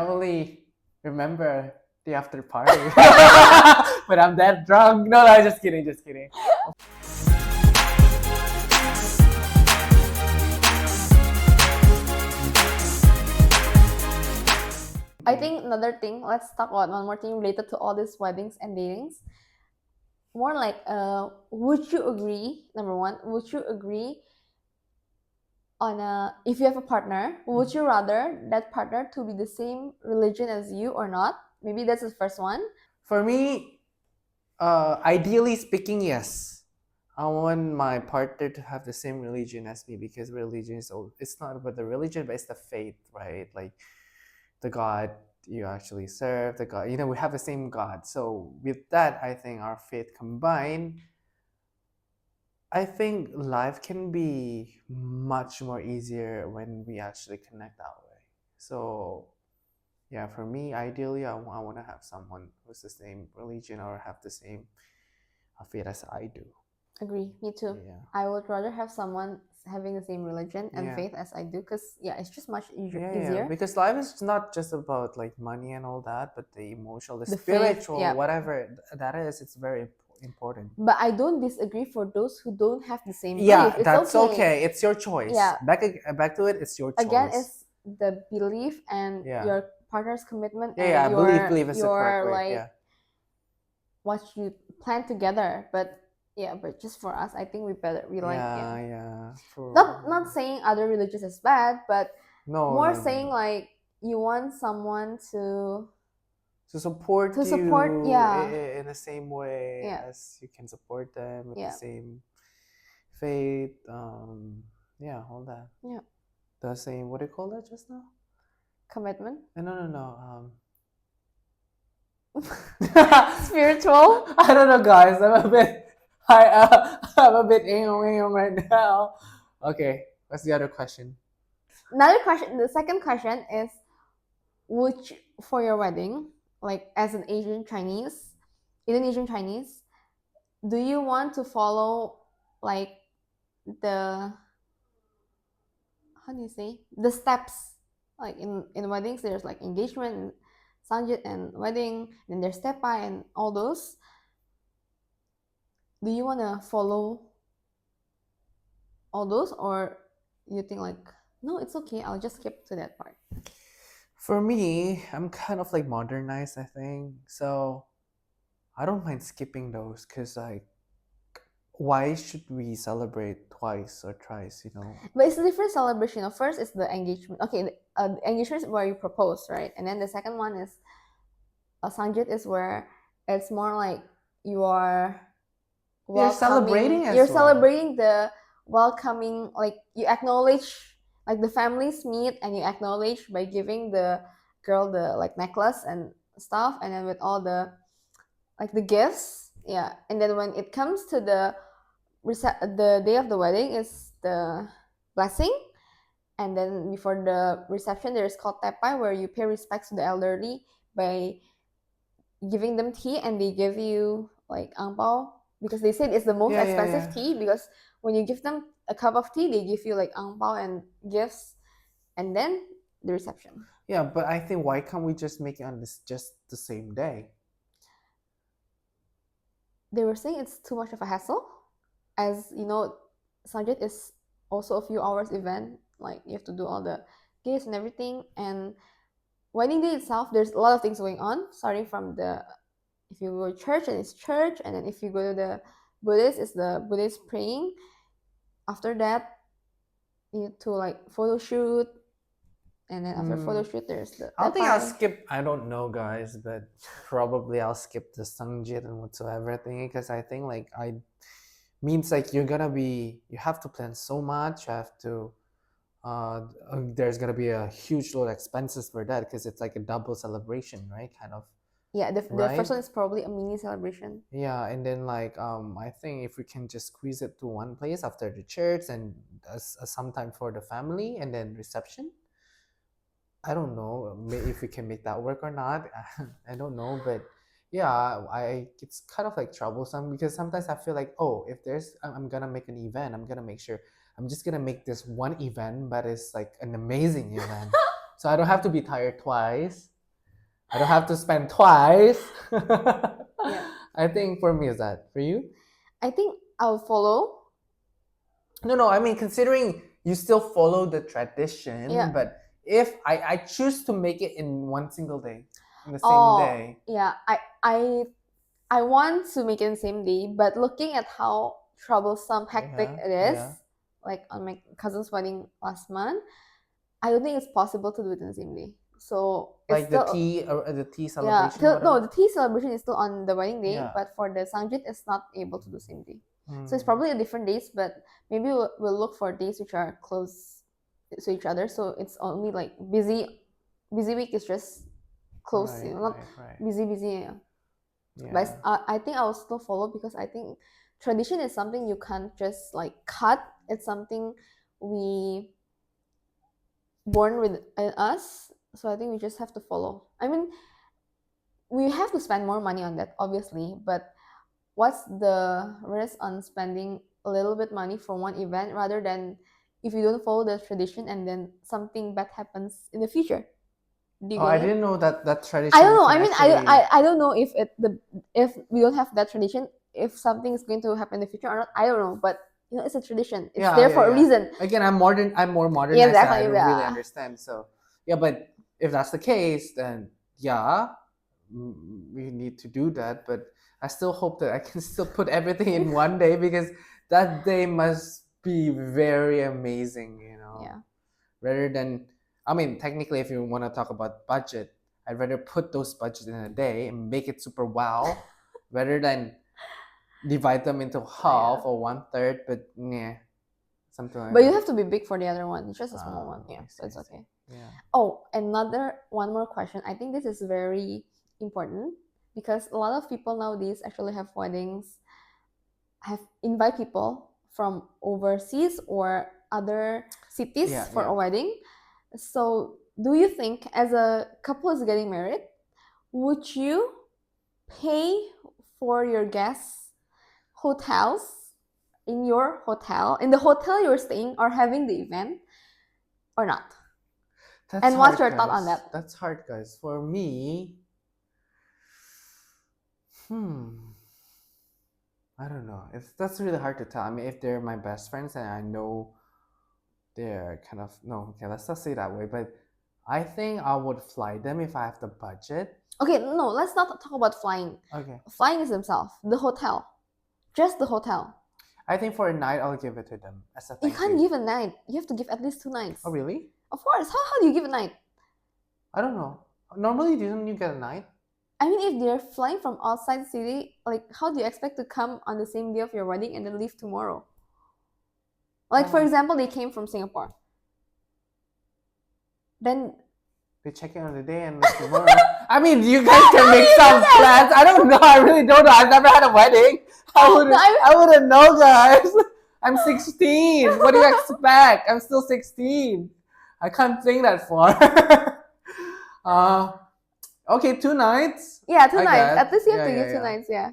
only remember the after party. But I'm that drunk. No, just kidding, just kidding. I think another thing, let's talk about one more thing related to all these weddings and datings. More like, would you agree, number one, would you agree on if you have a partner, would you rather that partner to be the same religion as you or not? Maybe that's the first one. For me, ideally speaking, yes. I want my partner to have the same religion as me because religion is it's not about the religion, but it's the faith, right? Like the God you actually serve, the God, we have the same God. So with that, I think our faith combined, I think life can be much more easier when we actually connect that way. So yeah, for me, ideally, I want to have someone who's the same religion or have the same faith as I do. Agree, me too. Yeah. I would rather have someone having the same religion and Yeah. faith as I do, because it's just much Yeah, easier. because life is not just about like money and all that, but the emotional, the The faith, spiritual, yeah. whatever that is, it's very important. But I don't disagree for those who don't have the same Yeah, belief. It's that's okay. It's your choice. Yeah. Back to it. It's your choice. Again, it's the belief and Yeah. your partner's commitment Yeah, and belief is the correct your word. like Yeah. what you plan together. But just for us, I think we like not saying other religions is bad, but more saying like you want someone to support you in the same way as you can support them with the same faith. All that. Yeah. The same. What do you call that just now? Commitment. No. Spiritual. I don't know, guys. I'm a bit aong right now. Okay, what's the other question? Another question. The second question is, for your wedding, like as an Indonesian Chinese, do you want to follow like the steps? Like in weddings, there's like engagement, sanjit, and wedding, and there's tepai and all those. Do you want to follow all those, or you think like, no, it's okay, I'll just skip to that part? For me, I'm kind of like modernized, I think. So I don't mind skipping those because like, why should we celebrate twice or thrice, But it's a different celebration. First is the engagement. Okay, the engagement is where you propose, right? And then the second one is a sanjit, is where it's more like you're celebrating as you're well. celebrating the welcoming, like you acknowledge, like the families meet and you acknowledge by giving the girl the like necklace and stuff, and then with all the like the gifts. Yeah. And then when it comes to the day of the wedding is the blessing, and then before the reception there's called tepai, where you pay respects to the elderly by giving them tea, and they give you like ang pao, because they said it's the most expensive tea, because when you give them a cup of tea, they give you like ang pao and gifts, and then the reception. Yeah, but I think why can't we just make it on just the same day? They were saying it's too much of a hassle, as you know, sanjit is also a few hours event. Like you have to do all the gifts and everything, and wedding day itself, there's a lot of things going on, starting from if you go to church, and it's church, and then if you go to the Buddhist, it's the Buddhist praying. After that, you need to like photo shoot, and then after photo shoot, there's the I think I'll skip. I don't know, guys, but probably I'll skip the sanjit and whatsoever thing, because I think like means like you have to plan so much. You have to there's gonna be a huge load of expenses for that, because it's like a double celebration, right? Kind of. Yeah, the first one is probably a mini celebration. Yeah, and then like I think if we can just squeeze it to one place after the church and some time for the family and then reception. I don't know if we can make that work or not. I don't know, but yeah, it's kind of like troublesome, because sometimes I feel like, oh, if I'm gonna make an event, I'm gonna make sure I'm just gonna make this one event, but it's like an amazing event. So I don't have to be tired twice. I don't have to spend twice. Yeah. I think for me is that. For you? I think I'll follow. No, I mean considering you still follow the tradition, Yeah. but if I choose to make it in one single day, in the same Oh, day. yeah. I want to make it the same day, but looking at how troublesome, hectic Yeah, it is, yeah. like on my cousin's wedding last month, I don't think it's possible to do it in the same day. So it's Like the still tea yeah. celebration, No, whatever. the tea celebration is still on the wedding day, Yeah. but for the sangjit, it's not able to do same day. So it's Mm. probably a different days, but maybe we'll look for days which are close to each other. So it's only like busy week is just close, Right, not right. busy. Yeah. But I think I will still follow because I think tradition is something you can't just like cut. It's something we born with us. So I think we just have to follow. I mean, we have to spend more money on that, obviously, but what's the risk on spending a little bit money for one event rather than if you don't follow the tradition and then something bad happens in the future? Do you Oh, get I it? didn't know that tradition. I don't know. can I mean, actually... I don't know if we don't have that tradition, if something is going to happen in the future or not. I don't know, but you know, it's a tradition. It's there for a reason. Again, I'm more modernized. Yeah, I exactly. don't really Yeah. understand. So yeah, but if that's the case, then yeah, we need to do that. But I still hope that I can still put everything in one day because that day must be very amazing. You know. Yeah. Rather than, I mean, technically, if you want to talk about budget, I'd rather put those budgets in a day and make it super wow, rather than divide them into half or 1/3. But yeah, something like But that. you have to be big for the other one. It's just a small one. Yeah, so it's okay. Yeah. Oh, one more question. I think this is very important because a lot of people nowadays actually have weddings, invite people from overseas or other cities for a wedding. So, do you think as a couple is getting married, would you pay for your guests' hotels in your hotel, in the hotel you're staying or having the event, or not? And what's your thought on that? That's hard, guys. For me, I don't know. That's really hard to tell. I mean, if they're my best friends and I know they're kind of no, okay, let's not say that way. But I think I would fly them if I have the budget. Okay, no, let's not talk about flying. Okay. Flying is themselves. The hotel. Just the hotel. I think for a night, I'll give it to them as a You thank can't give a night. You have to give at least 2 nights. Oh, really? Of course. How do you give a night? I don't know. Normally, don't you get a night? I mean, if they're flying from outside the city, like, how do you expect to come on the same day of your wedding and then leave tomorrow? Like, for example, they came from Singapore. Then they check in on the day and leave tomorrow. I mean, you guys can make some plans. I don't know. I really don't know. I've never had a wedding. I wouldn't know, guys. I'm 16. What do you expect? I'm still 16. I can't think that far. Okay, 2 nights. Yeah, 2 nights. At least you have to give 2 nights, yeah.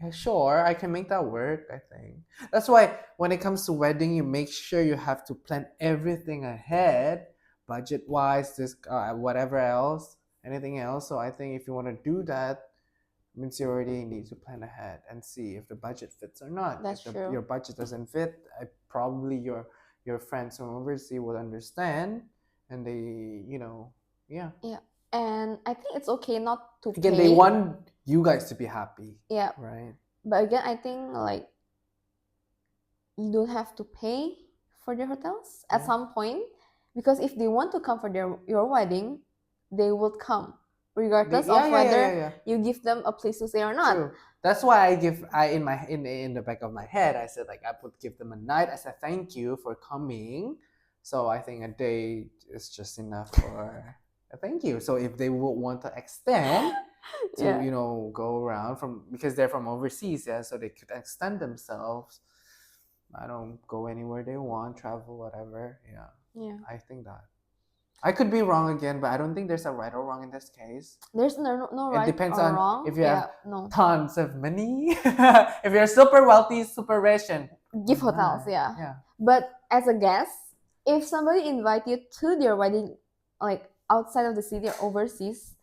Yeah, sure. I can make that work, I think. That's why when it comes to wedding, you make sure you have to plan everything ahead, budget-wise, this whatever else, anything else. So I think if you want to do that, means you already need to plan ahead and see if the budget fits or not. That's true. Your budget doesn't fit, probably your friends from overseas will understand, and they, yeah. Yeah, and I think it's okay not to Again, pay. they want you guys to be happy. Yeah. Right. But again, I think like you don't have to pay for their hotels at some point, because if they want to come for your wedding, they will come regardless of whether you give them a place to stay or not. True. That's why in the back of my head I said like I would give them a night as a thank you for coming. So I think a day is just enough for a thank you. So if they would want to extend to go around because they're from overseas, so they could extend themselves. I don't go anywhere they want, travel, whatever. Yeah. I think that. I could be wrong again, but I don't think there's a right or wrong in this case. There's no right It depends or on wrong. If you have tons of money, if you're super wealthy, super rich, and give hotels, yeah. But as a guest, if somebody invite you to their wedding like outside of the city or overseas,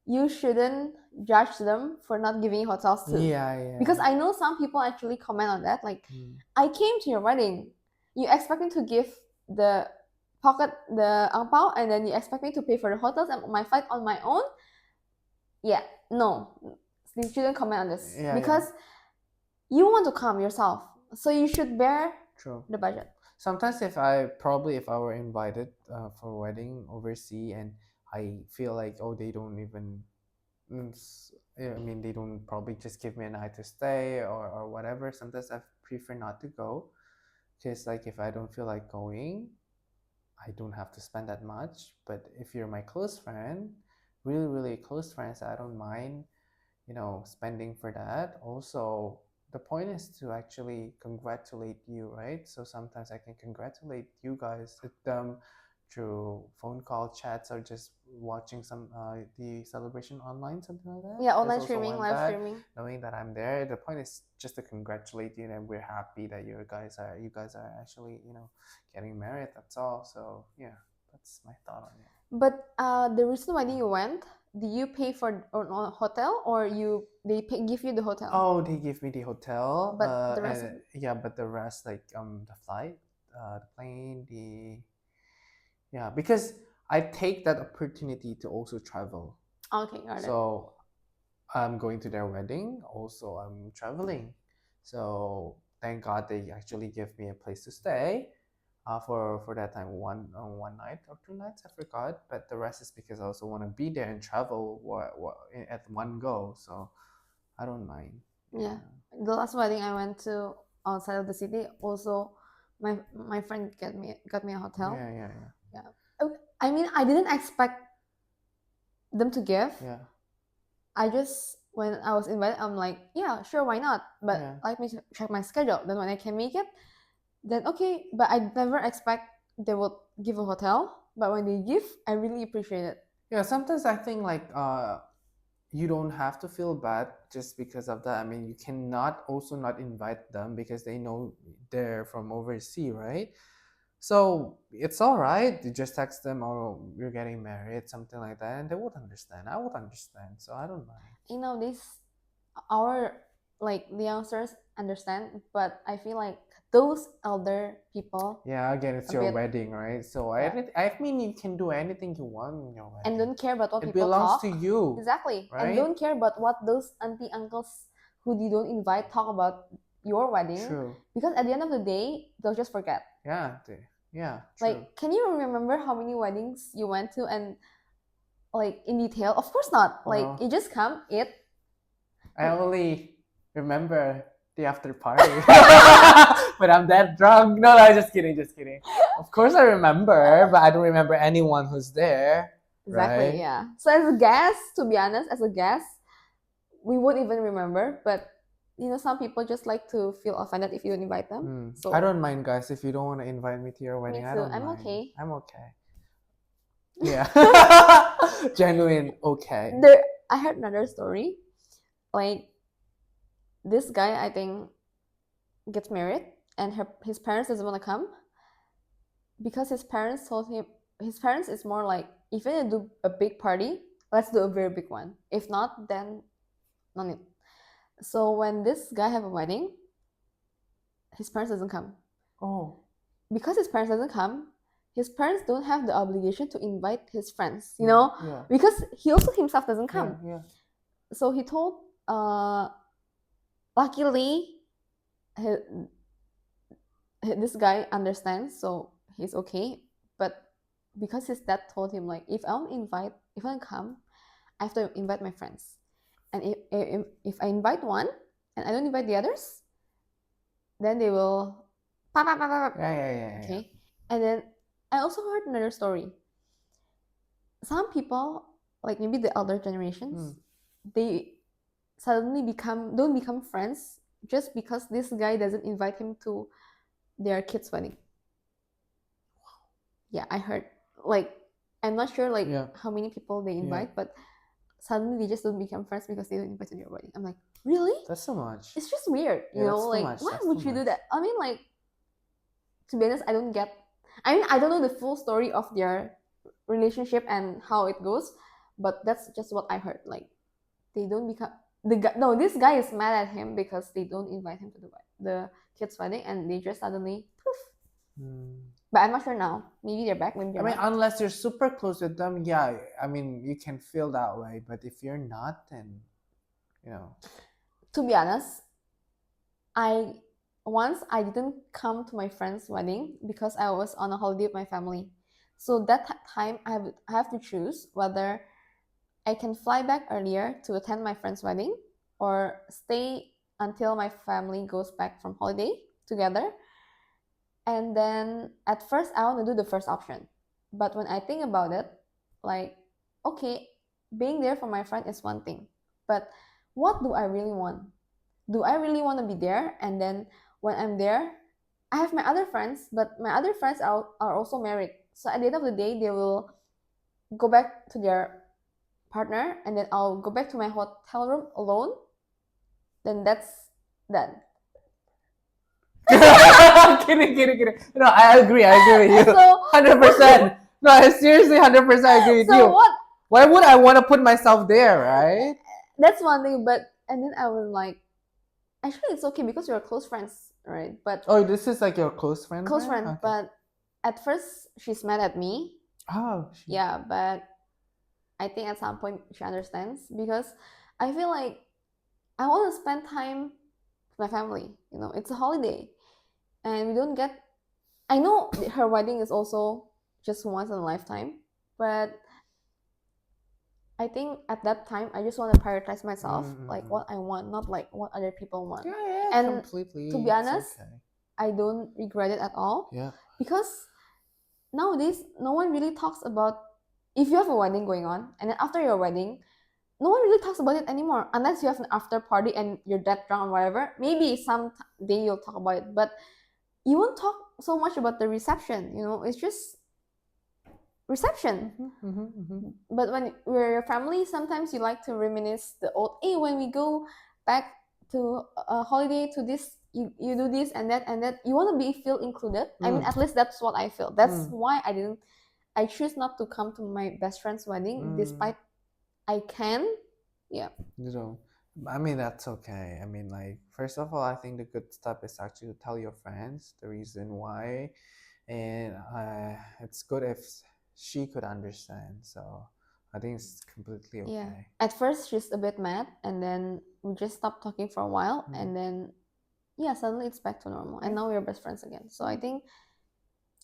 you shouldn't judge them for not giving you hotels too. Yeah. Because I know some people actually comment on that, like, Mm. I came to your wedding, you expect me to give the ang pao, and then you expect me to pay for the hotels and my flight on my own. Yeah, no, you shouldn't comment on this, Yeah, because you want to come yourself, so you should bear true. the budget. Sometimes if I were invited for a wedding overseas and I feel like, oh, they don't even I mean, they don't probably just give me a night to stay or whatever. Sometimes I prefer not to go, because like if I don't feel like going, I don't have to spend that much. But if you're my close friend, really, really close friends, I don't mind, spending for that. Also, the point is to actually congratulate you, right? So sometimes I can congratulate you guys with them through phone call, chats, or just watching some the celebration online, something like that. Yeah, There's online also streaming, one live that, streaming. knowing that I'm there. The point is just to congratulate you, and we're happy that you guys are actually getting married. That's all. So yeah, that's my thought on it. But the recent wedding you went, do you pay for a hotel, or give you the hotel? Oh, they give me the hotel, But the rest and but the rest, like the flight, the plane, because I take that opportunity to also travel. Okay, got it. So I'm going to their wedding. Also, I'm traveling. So thank God they actually give me a place to stay. For that time, one night or 2 nights, I forgot. But the rest is because I also want to be there and travel at one go. So I don't mind. Yeah. The last wedding I went to outside of the city, also my friend got me a hotel. Yeah. I mean, I didn't expect them to give. Yeah. I just, when I was invited, I'm like, yeah, sure, why not? But Yeah. let me check my schedule. Then when I can make it, then okay. But I never expect they would give a hotel. But when they give, I really appreciate it. Yeah, sometimes I think like you don't have to feel bad just because of that. I mean, you cannot also not invite them because they know they're from overseas, right? So it's all right. You just text them, or you're getting married, something like that, and they would understand. I would understand, so I don't mind. This our, like, the youngsters understand, but I feel like those elder people, Yeah, again, it's a your bit- wedding, right? So Yeah. I mean, you can do anything you want in your wedding. and don't care about what It people belongs talk. to you. Exactly. And right? don't care about what those auntie uncles who you don't invite talk about your wedding. True. Because at the end of the day, they'll just forget. Yeah. Yeah. True. Like, can you remember how many weddings you went to, and like in detail? Of course not. Like, No. you just come, eat. I only remember the after party, but I'm that drunk. No, just kidding. Of course, I remember, but I don't remember anyone who's there. Exactly. Right? Yeah. So as a guest, to be honest, we won't even remember. But some people just like to feel offended if you don't invite them. So I don't mind, guys. If you don't want to invite me to your wedding, I too. don't I'm mind. okay. I'm okay. Yeah. Genuine okay. I heard another story. Like, this guy, I think, gets married, and his parents doesn't want to come because his parents told him, his parents is more like, if you're gonna do a big party, let's do a very big one. If not, then no need. So when this guy have a wedding, his parents doesn't come. Oh. Because his parents doesn't come, his parents don't have the obligation to invite his friends, Yeah. because he also himself doesn't come. Yeah. So he told, luckily, this guy understands, so he's okay. But because his dad told him, like, if I don't come, I have to invite my friends. And if I invite one and I don't invite the others, then they will Yeah. Okay. And then I also heard another story. Some people, like maybe the elder generations, they suddenly don't become friends just because this guy doesn't invite him to their kid's wedding. Yeah, I heard. Like, I'm not sure how many people they invite, but suddenly they just don't become friends because they don't invite to their wedding. I'm like, really? That's so much. It's just weird, that's why would you do that? I mean, like, to be honest, I don't know the full story of their relationship and how it goes, but that's just what I heard. Like they don't become the guy. No, this guy is mad at him because they don't invite him to the kid's wedding, and they just suddenly poof. But I'm not sure now. Maybe they're back. Maybe I they're mean, not. unless you're super close with them, yeah. I mean, you can feel that way. But if you're not, then you know. To be honest, I didn't come to my friend's wedding because I was on a holiday with my family. So that time I have to choose whether I can fly back earlier to attend my friend's wedding or stay until my family goes back from holiday together. And then at first I want to do the first option. But when I think about it, like, okay, being there for my friend is one thing. But what do I really want? Do I really want to be there? And then when I'm there, I have my other friends, but my other friends are also married. So at the end of the day, they will go back to their partner, and then I'll go back to my hotel room alone. Then that's that. Kidding. No, I agree with you. So 100%. No, I seriously 100% agree with so you. what? Why would I want to put myself there, right? That's one thing. But and then I was like, actually, it's okay because we're close friends, right? But Oh, this is like your close friend? close then? friend. Okay. But at first, she's mad at me. Oh, Yeah, but I think at some point she understands because I feel like I want to spend time with my family. You know, it's a holiday, and we don't get. I know her wedding is also just once in a lifetime, but I think at that time I just want to prioritize myself, like what I want, not like what other people want. Yeah, And completely. to be It's honest, okay. I don't regret it at all. Yeah. Because nowadays no one really talks about if you have a wedding going on and then after your wedding, no one really talks about it anymore unless you have an after party and you're that drunk or whatever. Maybe some day you'll talk about it, but you won't talk so much about the reception. You know, it's just reception. But when we're your family, sometimes you like to reminisce the old. Hey, when we go back to a holiday to this, you do this and that and that. You want to be feel included. I mean, at least that's what I feel. That's why I choose not to come to my best friend's wedding, despite I can. Yeah. You know, I mean, that's okay. I mean, like, first of all, I think the good step is actually to tell your friends the reason why, and it's good if she could understand. So I think it's completely okay. Yeah. At first, she's a bit mad, and then we just stopped talking for a while, and then yeah, suddenly it's back to normal, and now we're best friends again. So I think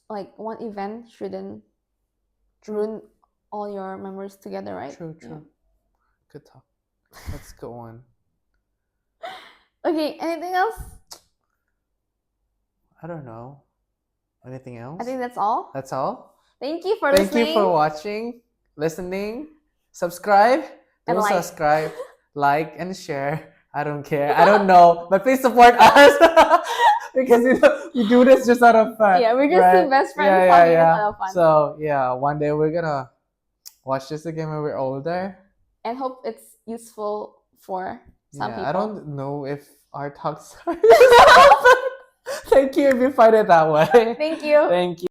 like one event shouldn't ruin all your memories together, right? True. Good talk. Let's go on. Okay, anything else? I don't know. Anything else? I think that's all. That's all. Thank you for Thank listening. you for watching, listening, subscribe. And Don't like. subscribe, like and share. I don't care. I don't know, but please support us because we do this just out of fun. Yeah, we're just right? two best friends Yeah. talking out of fun. So yeah, one day we're gonna watch this again when we're older. And hope it's useful for some people. I don't know if our talks are Thank you if you find it that way. Thank you. Thank you.